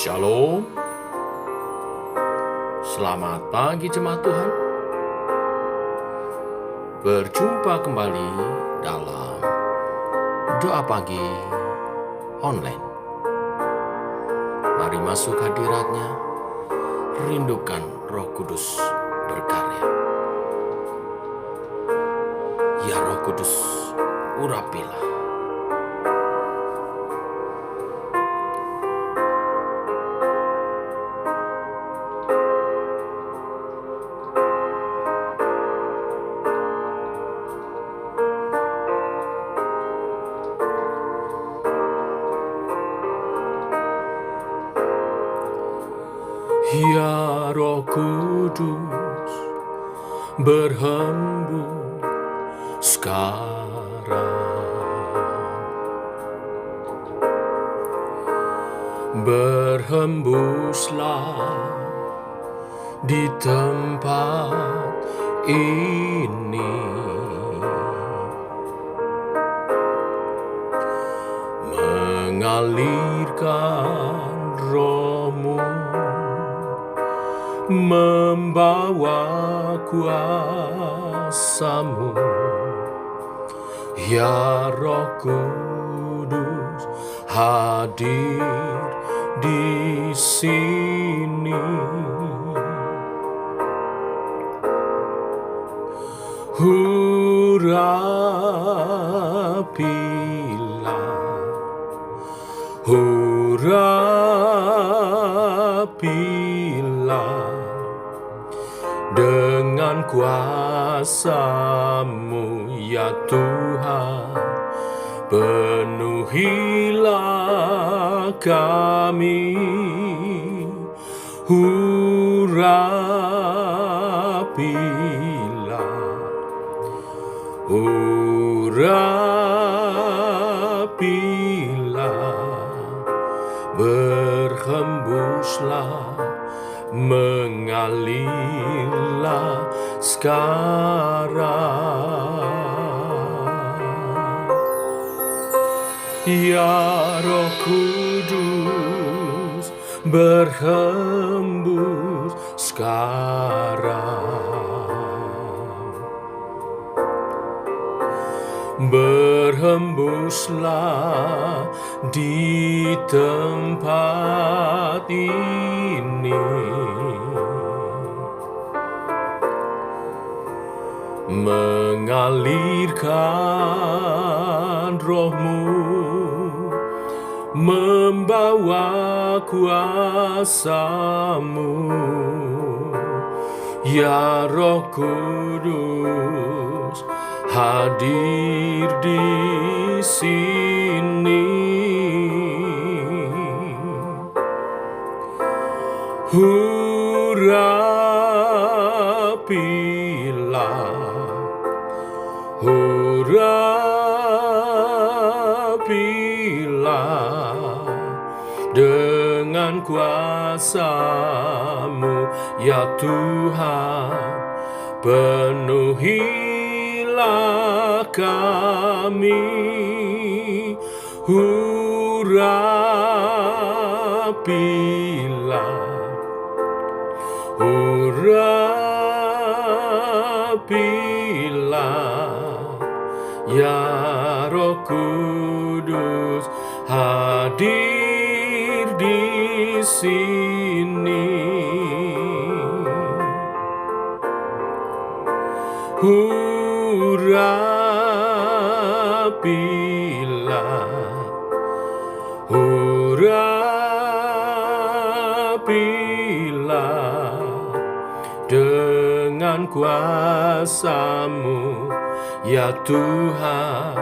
Shalom, selamat pagi jemaat Tuhan. Berjumpa kembali dalam doa pagi online. Mari masuk hadiratnya, rindukan Roh Kudus berkarya. Ya Roh Kudus, urapilah. Ya Roh Kudus, berhembus sekarang. Berhembuslah di tempat ini. Mengalirkan Roh-Mu, membawa kuasa-Mu. Ya Roh Kudus, hadir di sini. Urapilah dengan kuasa-Mu, ya Tuhan. Penuhilah kami, urapilah, berhembuslah, mengalirlah sekarang. Ya Roh Kudus, berhembus sekarang. Berhembuslah di tempat ini. Mengalirkan Roh-Mu, membawa kuasa-Mu. Ya Roh Kudus, hadir di sini. Urapilah dengan kuasa-Mu, ya Tuhan. Penuhilah kami, urapilah, ya Roh Kudus, hadir di sini. Urapilah dengan kuasa-Mu, ya Tuhan.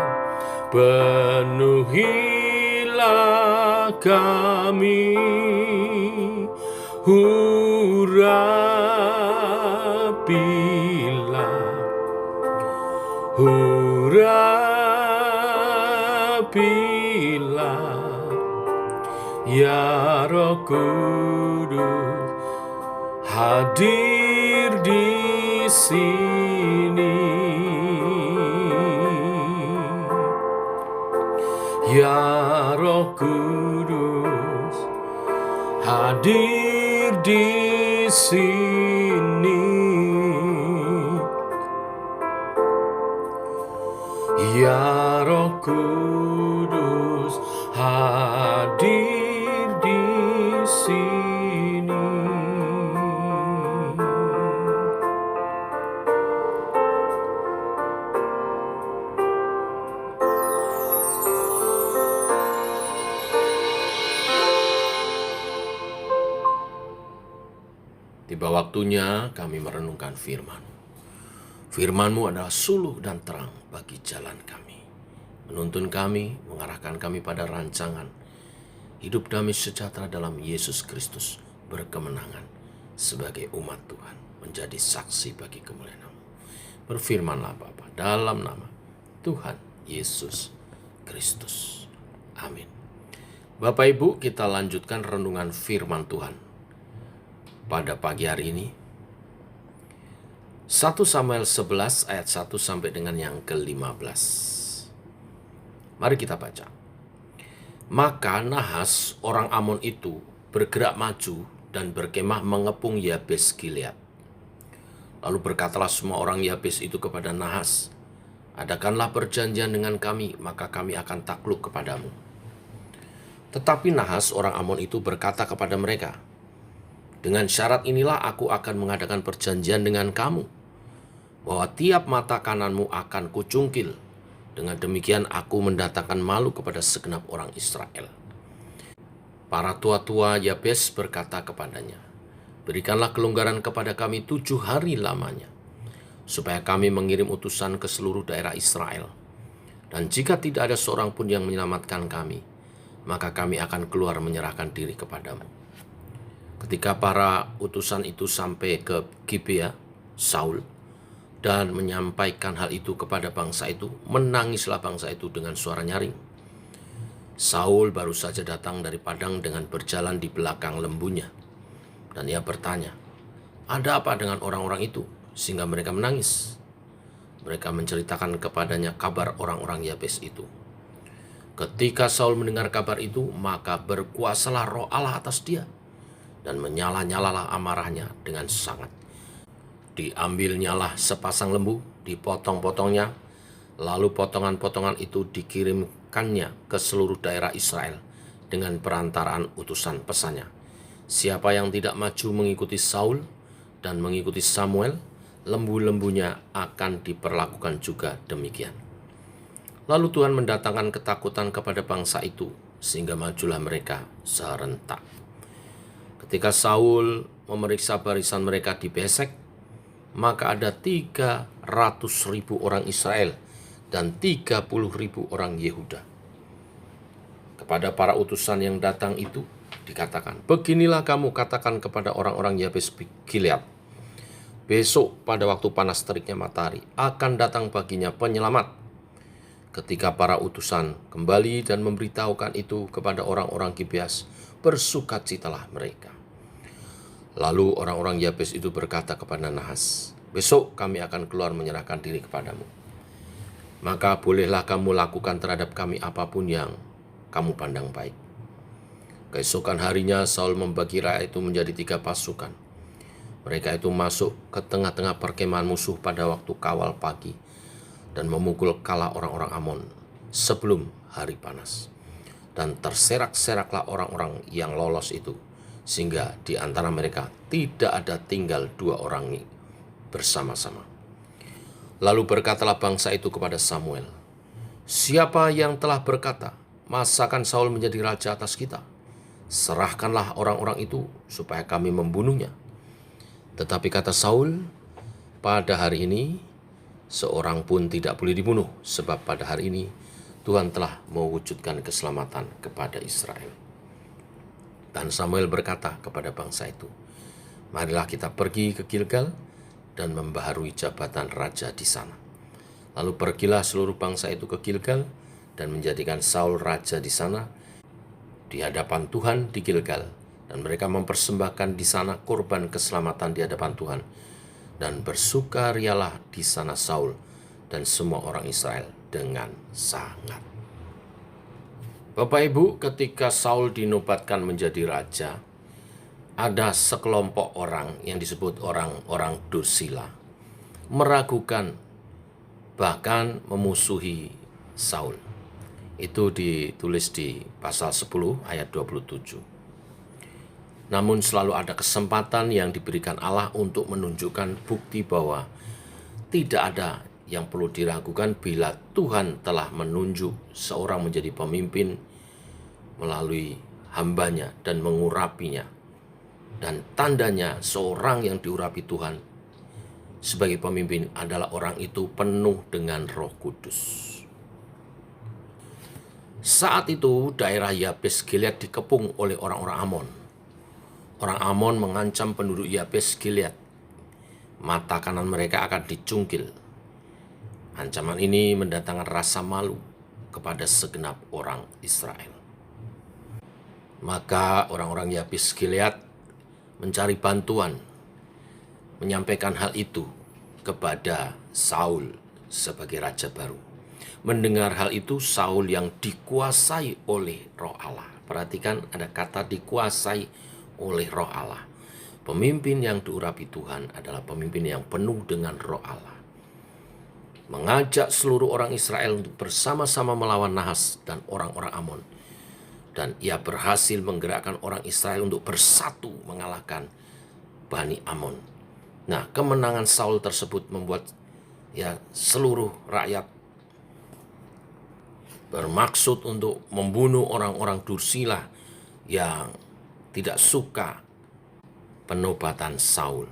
Penuhilah kami, urapilah, ya Roh Kudus, hadir di sini. Ya Roh Kudus, hadir di sini. Ya Roh Kudus hadir di sini. Tiba waktunya kami merenungkan firman. Firman-Mu adalah suluh dan terang bagi jalan kami. Menuntun kami, mengarahkan kami pada rancangan hidup damai sejahtera dalam Yesus Kristus, berkemenangan sebagai umat Tuhan, menjadi saksi bagi kemuliaan-Mu. Berfirmanlah Bapa, dalam nama Tuhan Yesus Kristus. Amin. Bapak Ibu, kita lanjutkan renungan firman Tuhan pada pagi hari ini. 1 Samuel 11 ayat 1 sampai dengan yang ke-15. Mari kita baca. Maka Nahas orang Amon itu bergerak maju dan berkemah mengepung Yabes Gilead. Lalu berkatalah semua orang Yabes itu kepada Nahas, adakanlah perjanjian dengan kami, maka kami akan takluk kepadamu. Tetapi Nahas orang Amon itu berkata kepada mereka, dengan syarat inilah aku akan mengadakan perjanjian dengan kamu, bahwa tiap mata kananmu akan kucungkil. Dengan demikian aku mendatangkan malu kepada segenap orang Israel. Para tua-tua Yabes berkata kepadanya, berikanlah kelonggaran kepada kami 7 hari lamanya, supaya kami mengirim utusan ke seluruh daerah Israel. Dan jika tidak ada seorang pun yang menyelamatkan kami, maka kami akan keluar menyerahkan diri kepadamu. Ketika para utusan itu sampai ke Gibea, Saul, dan menyampaikan hal itu kepada bangsa itu, menangislah bangsa itu dengan suara nyaring. Saul baru saja datang dari padang dengan berjalan di belakang lembunya. Dan ia bertanya, ada apa dengan orang-orang itu sehingga mereka menangis? Mereka menceritakan kepadanya kabar orang-orang Yabes itu. Ketika Saul mendengar kabar itu, maka berkuasalah roh Allah atas dia, dan menyala-nyalalah amarahnya dengan sangat. Diambilnyalah sepasang lembu, dipotong-potongnya, lalu potongan-potongan itu dikirimkannya ke seluruh daerah Israel dengan perantaraan utusan pesannya. Siapa yang tidak maju mengikuti Saul dan mengikuti Samuel, lembu-lembunya akan diperlakukan juga demikian. Lalu Tuhan mendatangkan ketakutan kepada bangsa itu, sehingga majulah mereka serentak. Ketika Saul memeriksa barisan mereka di Besek, maka ada 300.000 orang Israel dan 30.000 orang Yehuda. Kepada para utusan yang datang itu dikatakan, beginilah kamu katakan kepada orang-orang Yabes Gilead, besok pada waktu panas teriknya matahari akan datang baginya penyelamat. Ketika para utusan kembali dan memberitahukan itu kepada orang-orang Gibeas, bersukacitalah mereka. Lalu orang-orang Yabes itu berkata kepada Nahas, besok kami akan keluar menyerahkan diri kepadamu. Maka bolehlah kamu lakukan terhadap kami apapun yang kamu pandang baik. Keesokan harinya Saul membagi rakyat itu menjadi 3 pasukan. Mereka itu masuk ke tengah-tengah perkemahan musuh pada waktu kawal pagi dan memukul kala orang-orang Amon sebelum hari panas. Dan terserak-seraklah orang-orang yang lolos itu, sehingga di antara mereka tidak ada tinggal 2 orang bersama-sama. Lalu berkatalah bangsa itu kepada Samuel, siapa yang telah berkata, masakan Saul menjadi raja atas kita? Serahkanlah orang-orang itu supaya kami membunuhnya. Tetapi kata Saul, pada hari ini seorang pun tidak boleh dibunuh, sebab pada hari ini Tuhan telah mewujudkan keselamatan kepada Israel. Dan Samuel berkata kepada bangsa itu, marilah kita pergi ke Gilgal dan membaharui jabatan raja di sana. Lalu pergilah seluruh bangsa itu ke Gilgal dan menjadikan Saul raja di sana di hadapan Tuhan di Gilgal. Dan mereka mempersembahkan di sana korban keselamatan di hadapan Tuhan. Dan bersukarialah di sana Saul dan semua orang Israel dengan sangat. Bapak Ibu, ketika Saul dinobatkan menjadi raja, ada sekelompok orang yang disebut orang-orang dursila, meragukan bahkan memusuhi Saul. Itu ditulis di pasal 10 ayat 27. Namun selalu ada kesempatan yang diberikan Allah untuk menunjukkan bukti bahwa tidak ada yang perlu diragukan bila Tuhan telah menunjuk seorang menjadi pemimpin melalui hambanya dan mengurapinya. Dan tandanya seorang yang diurapi Tuhan sebagai pemimpin adalah orang itu penuh dengan Roh Kudus. Saat itu daerah Yabes Gilead dikepung oleh orang-orang Amon. Orang Amon mengancam penduduk Yabes Gilead. Mata kanan mereka akan dicungkil. Ancaman ini mendatangkan rasa malu kepada segenap orang Israel. Maka orang-orang Yabes Gilead mencari bantuan, menyampaikan hal itu kepada Saul sebagai raja baru. Mendengar hal itu, Saul yang dikuasai oleh Roh Allah. Perhatikan ada kata dikuasai oleh Roh Allah. Pemimpin yang diurapi Tuhan adalah pemimpin yang penuh dengan Roh Allah. Mengajak seluruh orang Israel untuk bersama-sama melawan Nahas dan orang-orang Amon. Dan ia berhasil menggerakkan orang Israel untuk bersatu mengalahkan Bani Amon. Nah, kemenangan Saul tersebut membuat seluruh rakyat bermaksud untuk membunuh orang-orang dursila yang tidak suka penobatan Saul.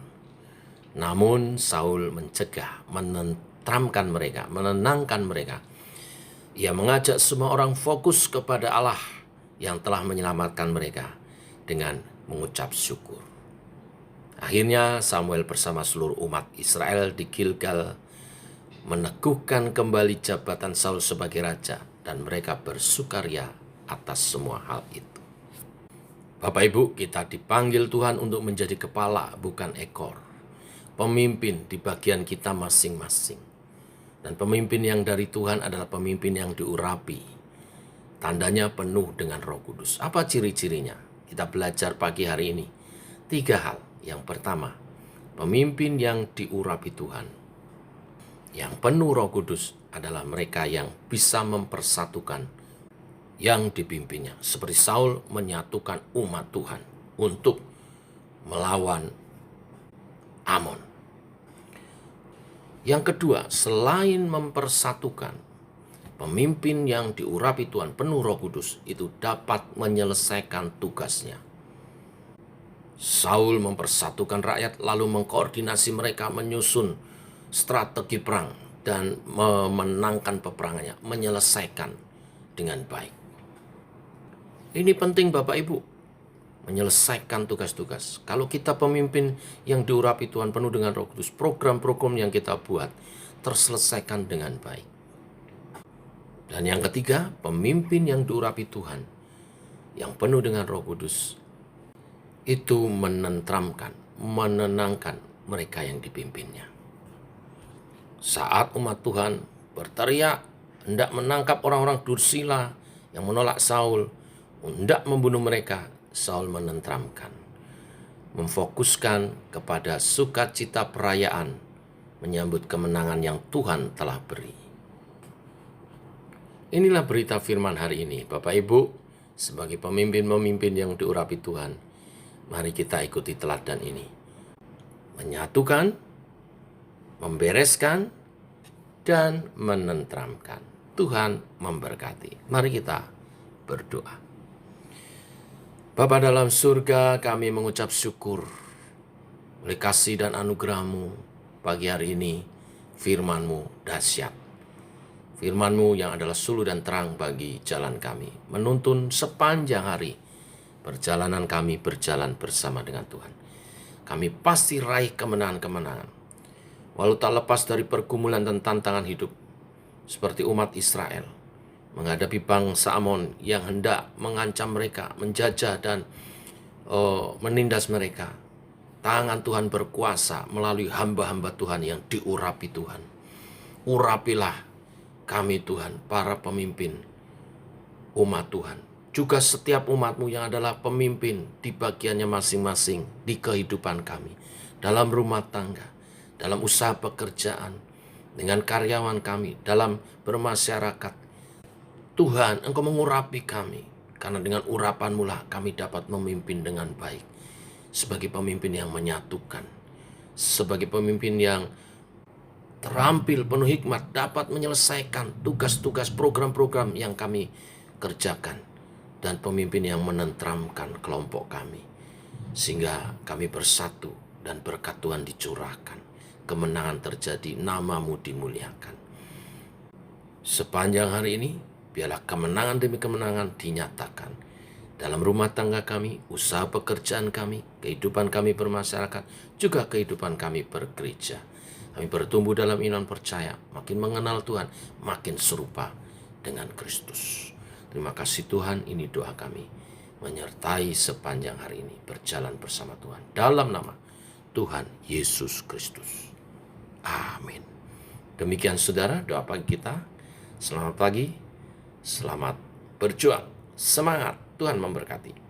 Namun Saul mencegah, menenteramkan mereka, menenangkan mereka. Ia mengajak semua orang fokus kepada Allah yang telah menyelamatkan mereka dengan mengucap syukur. Akhirnya Samuel bersama seluruh umat Israel di Gilgal meneguhkan kembali jabatan Saul sebagai raja, dan mereka bersukaria atas semua hal itu. Bapak Ibu, kita dipanggil Tuhan untuk menjadi kepala, bukan ekor. Pemimpin di bagian kita masing-masing. Dan pemimpin yang dari Tuhan adalah pemimpin yang diurapi. Tandanya penuh dengan Roh Kudus. Apa ciri-cirinya? Kita belajar pagi hari ini. 3 hal. Yang pertama, pemimpin yang diurapi Tuhan, yang penuh Roh Kudus adalah mereka yang bisa mempersatukan yang dipimpinnya. Seperti Saul menyatukan umat Tuhan untuk melawan Amon. Yang kedua, selain mempersatukan, pemimpin yang diurapi Tuhan penuh Roh Kudus itu dapat menyelesaikan tugasnya. Saul mempersatukan rakyat lalu mengkoordinasi mereka menyusun strategi perang dan memenangkan peperangannya, menyelesaikan dengan baik. Ini penting Bapak Ibu, menyelesaikan tugas-tugas. Kalau kita pemimpin yang diurapi Tuhan penuh dengan Roh Kudus, program-program yang kita buat terselesaikan dengan baik. Dan yang ketiga, pemimpin yang diurapi Tuhan yang penuh dengan Roh Kudus itu menenteramkan, menenangkan mereka yang dipimpinnya. Saat umat Tuhan berteriak hendak menangkap orang-orang dursila yang menolak Saul, hendak membunuh mereka, Saul menenteramkan, memfokuskan kepada sukacita perayaan menyambut kemenangan yang Tuhan telah beri. Inilah berita firman hari ini, Bapak Ibu, sebagai pemimpin-pemimpin yang diurapi Tuhan. Mari kita ikuti teladan ini. Menyatukan, membereskan, dan menenteramkan. Tuhan memberkati. Mari kita berdoa. Bapa dalam surga, kami mengucap syukur oleh kasih dan anugerah-Mu pagi hari ini. Firman-Mu dahsyat. Firman-Mu yang adalah suluh dan terang bagi jalan kami. Menuntun sepanjang hari perjalanan kami berjalan bersama dengan Tuhan. Kami pasti raih kemenangan-kemenangan. Walau tak lepas dari pergumulan dan tantangan hidup. Seperti umat Israel menghadapi bangsa Amon yang hendak mengancam mereka, menjajah dan menindas mereka. Tangan Tuhan berkuasa melalui hamba-hamba Tuhan yang diurapi Tuhan. Urapilah kami Tuhan, para pemimpin umat Tuhan. juga setiap umat-Mu yang adalah pemimpin di bagiannya masing-masing di kehidupan kami, dalam rumah tangga, dalam usaha pekerjaan, dengan karyawan kami, dalam bermasyarakat. Tuhan, Engkau mengurapi kami, karena dengan urapan-Mu lah kami dapat memimpin dengan baik, sebagai pemimpin yang menyatukan, sebagai pemimpin yang terampil, penuh hikmat, dapat menyelesaikan tugas-tugas program-program yang kami kerjakan, dan pemimpin yang menenteramkan kelompok kami, sehingga kami bersatu dan berkat Tuhan dicurahkan, kemenangan terjadi, nama-Mu dimuliakan. Sepanjang hari ini, biarlah kemenangan demi kemenangan dinyatakan dalam rumah tangga kami, usaha pekerjaan kami, kehidupan kami bermasyarakat, juga kehidupan kami bergereja. Kami bertumbuh dalam iman percaya, makin mengenal Tuhan, makin serupa dengan Kristus. Terima kasih Tuhan, ini doa kami. Menyertai sepanjang hari ini, berjalan bersama Tuhan. Dalam nama Tuhan Yesus Kristus. Amin. Demikian saudara, doa pagi kita. Selamat pagi, selamat berjuang, semangat, Tuhan memberkati.